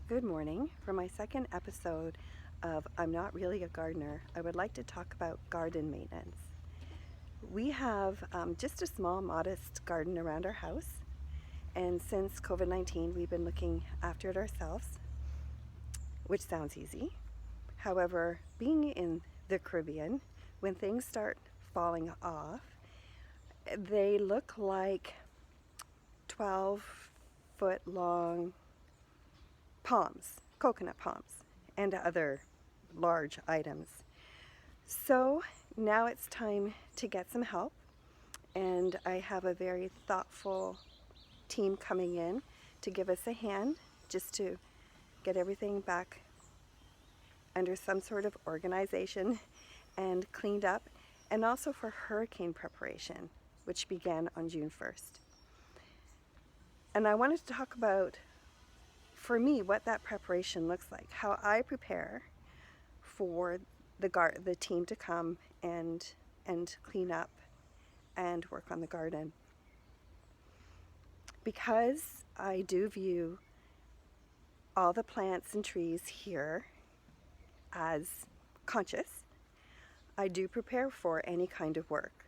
Good morning. For my second episode of I'm Not Really a Gardener, I would like to talk about garden maintenance. We have just a small, modest garden around our house, and since COVID-19, we've been looking after it ourselves, which sounds easy. However, being in the Caribbean, when things start falling off, they look like 12-foot long palms, coconut palms, and other large items. So now it's time to get some help, and I have a very thoughtful team coming in to give us a hand just to get everything back under some sort of organization and cleaned up, and also for hurricane preparation, which began on June 1st. And I wanted to talk about, for me, what that preparation looks like, how I prepare for the team to come and clean up and work on the garden. Because I do view all the plants and trees here as conscious, I do prepare for any kind of work.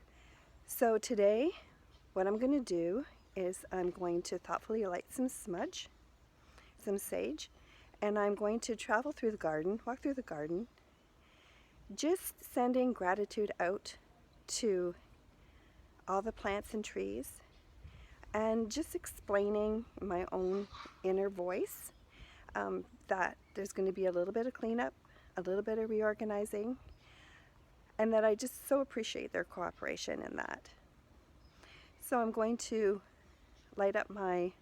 So today, what I'm going to do is I'm going to thoughtfully light some smudge, some sage, and I'm going to travel through the garden, walk through the garden, just sending gratitude out to all the plants and trees, and just explaining in my own inner voice that there's going to be a little bit of cleanup, a little bit of reorganizing, and that I just so appreciate their cooperation in that. So I'm going to light up my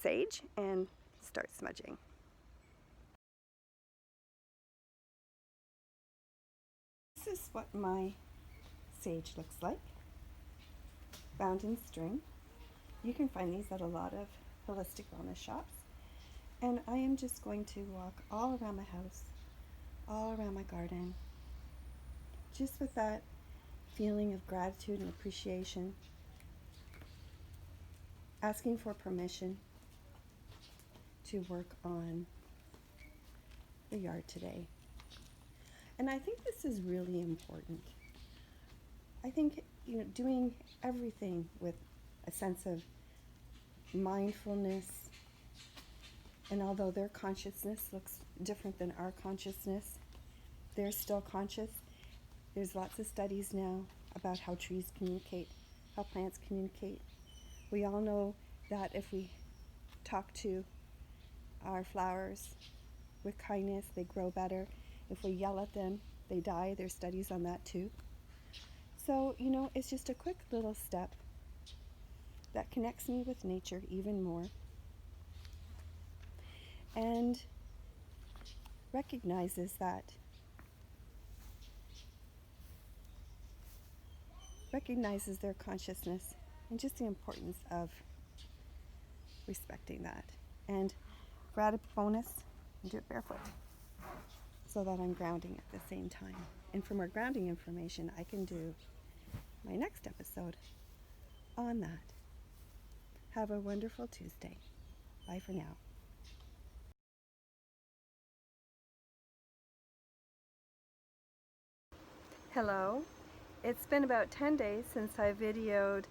sage and start smudging. This is what my sage looks like, bound in string. You can find these at a lot of holistic wellness shops. And I am just going to walk all around my house, all around my garden, just with that feeling of gratitude and appreciation, asking for permission to work on the yard today. And I think this is really important. I think, doing everything with a sense of mindfulness, and although their consciousness looks different than our consciousness, they're still conscious. There's lots of studies now about how trees communicate, how plants communicate. We all know that if we talk to our flowers with kindness, they grow better. If we yell at them, they die. There's studies on that too. So, it's just a quick little step that connects me with nature even more, and recognizes their consciousness and just the importance of respecting that. And gratitude bonus, do it barefoot so that I'm grounding at the same time. And for more grounding information, I can do my next episode on that. Have a wonderful Tuesday. Bye for now. Hello. It's been about 10 days since I videoed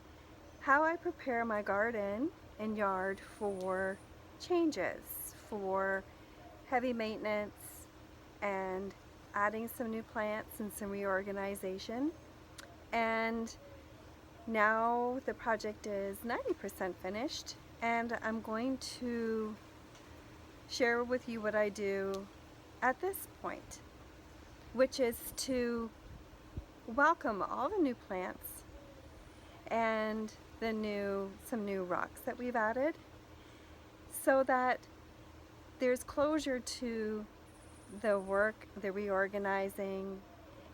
how I prepare my garden and yard for changes, for heavy maintenance, and adding some new plants and some reorganization. And now the project is 90% finished, and I'm going to share with you what I do at this point, which is to welcome all the new plants and some new rocks that we've added, so that there's closure to the work, the reorganizing,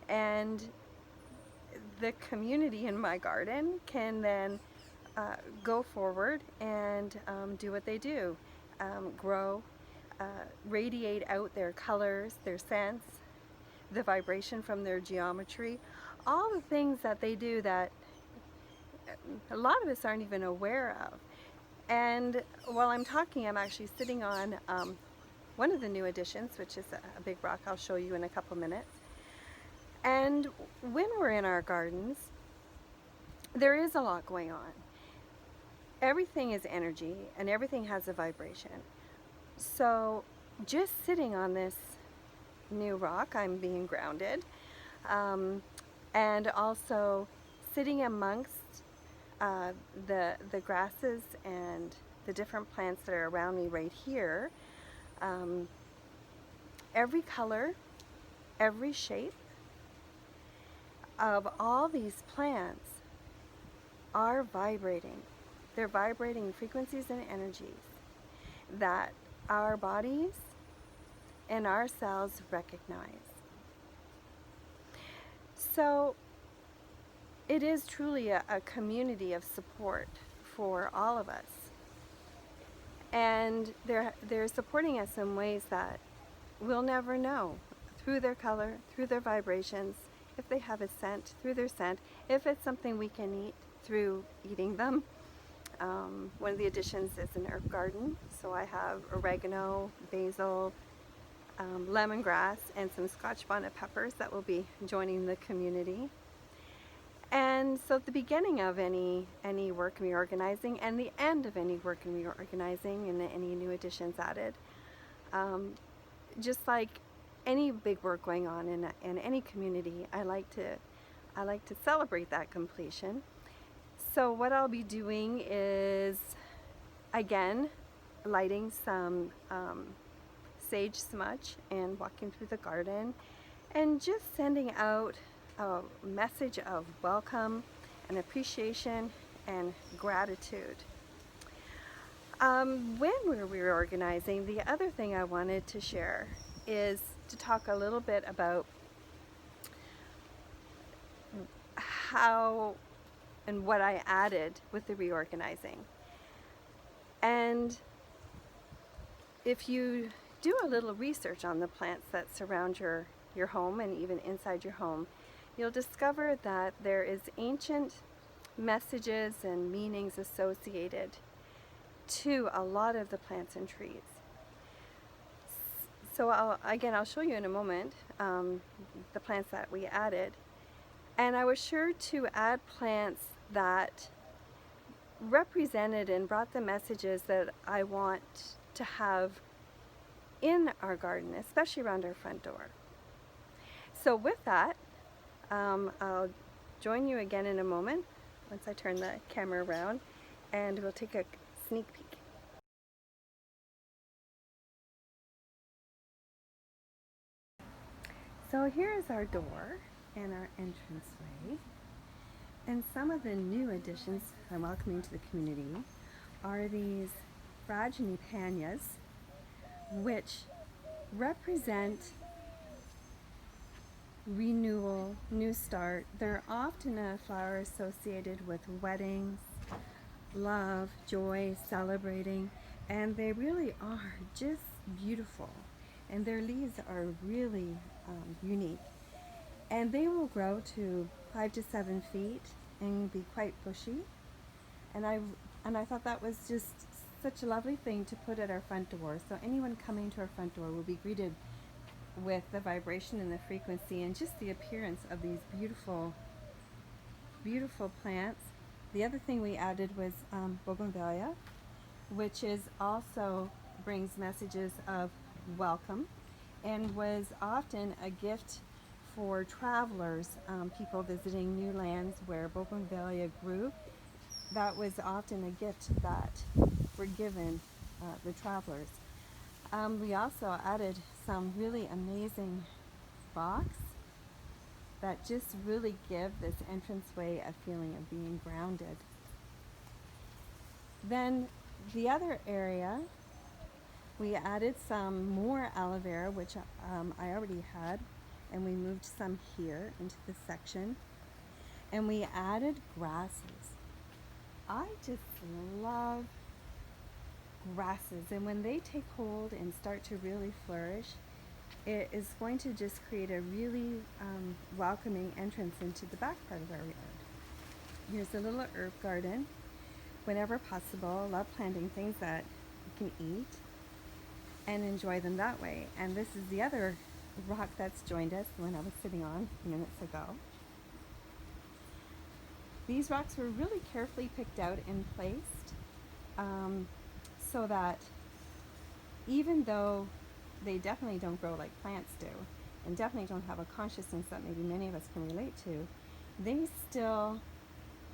and the community in my garden can then go forward and do what they do, grow, radiate out their colors, their scents, the vibration from their geometry, all the things that they do that a lot of us aren't even aware of. And while I'm talking, I'm actually sitting on one of the new additions, which is a big rock I'll show you in a couple minutes. And when we're in our gardens, there is a lot going on. Everything is energy and everything has a vibration. So just sitting on this new rock, I'm being grounded, and also sitting amongst the grasses and the different plants that are around me right here. Every color, every shape of all these plants are vibrating. They're vibrating frequencies and energies that our bodies and our cells recognize. So it is truly a community of support for all of us. And they're supporting us in ways that we'll never know, through their color, through their vibrations, if they have a scent, through their scent, if it's something we can eat, through eating them. One of the additions is an herb garden, so I have oregano, basil, lemongrass, and some Scotch bonnet peppers that will be joining the community. And so at the beginning of any work in reorganizing and the end of any work in reorganizing and any new additions added, just like any big work going on in any community, I like to celebrate that completion. So what I'll be doing is, again, lighting some sage smudge and walking through the garden and just sending out a message of welcome and appreciation and gratitude. When we're reorganizing, the other thing I wanted to share is to talk a little bit about how and what I added with the reorganizing. And if you do a little research on the plants that surround your home and even inside your home, you'll discover that there is ancient messages and meanings associated to a lot of the plants and trees. So I'll show you in a moment the plants that we added. And I was sure to add plants that represented and brought the messages that I want to have in our garden, especially around our front door. So with that, I'll join you again in a moment once I turn the camera around, and we'll take a sneak peek. So here is our door and our entranceway. And some of the new additions I'm welcoming to the community are these Frangipanias, which represent renewal, new start. They're often a flower associated with weddings, love, joy, celebrating, and they really are just beautiful. And their leaves are really unique. And they will grow to 5 to 7 feet and be quite bushy. And I thought that was just such a lovely thing to put at our front door. So anyone coming to our front door will be greeted with the vibration and the frequency and just the appearance of these beautiful, beautiful plants. The other thing we added was bougainvillea, which is also brings messages of welcome and was often a gift for travelers, people visiting new lands where bougainvillea grew. That was often a gift that were given the travelers. We also added some really amazing rocks that just really give this entranceway a feeling of being grounded. Then the other area, we added some more aloe vera, which I already had, and we moved some here into this section. And we added grasses. I just love grasses, and when they take hold and start to really flourish, it is going to just create a really welcoming entrance into the back part of our yard. Here's a little herb garden. Whenever possible, I love planting things that you can eat. and enjoy them that way. And this is the other rock that's joined us, the one I was sitting on minutes ago. These rocks were really carefully picked out and placed so that even though they definitely don't grow like plants do, and definitely don't have a consciousness that maybe many of us can relate to, they still,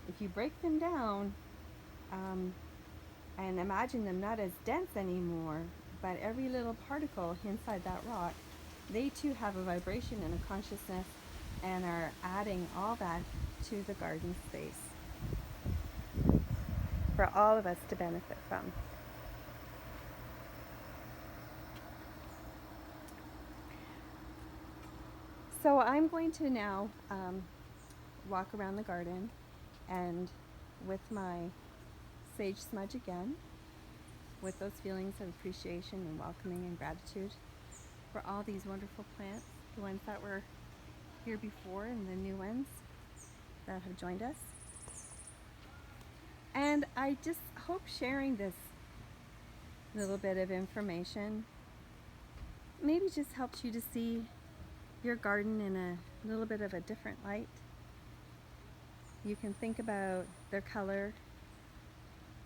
if you break them down and imagine them not as dense anymore, but every little particle inside that rock, they too have a vibration and a consciousness and are adding all that to the garden space for all of us to benefit from. So I'm going to now walk around the garden, and with my sage smudge again, with those feelings of appreciation and welcoming and gratitude for all these wonderful plants, the ones that were here before and the new ones that have joined us. And I just hope sharing this little bit of information maybe just helps you to see your garden in a little bit of a different light. You can think about their color,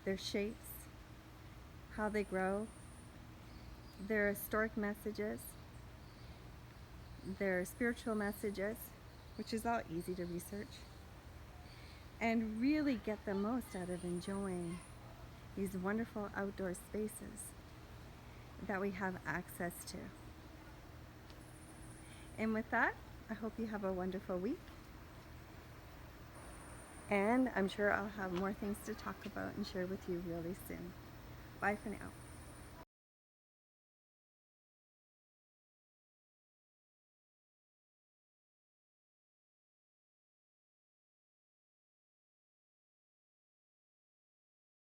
their shapes, how they grow, their historic messages, their spiritual messages, which is all easy to research, and really get the most out of enjoying these wonderful outdoor spaces that we have access to. And with that, I hope you have a wonderful week. And I'm sure I'll have more things to talk about and share with you really soon. Bye for now.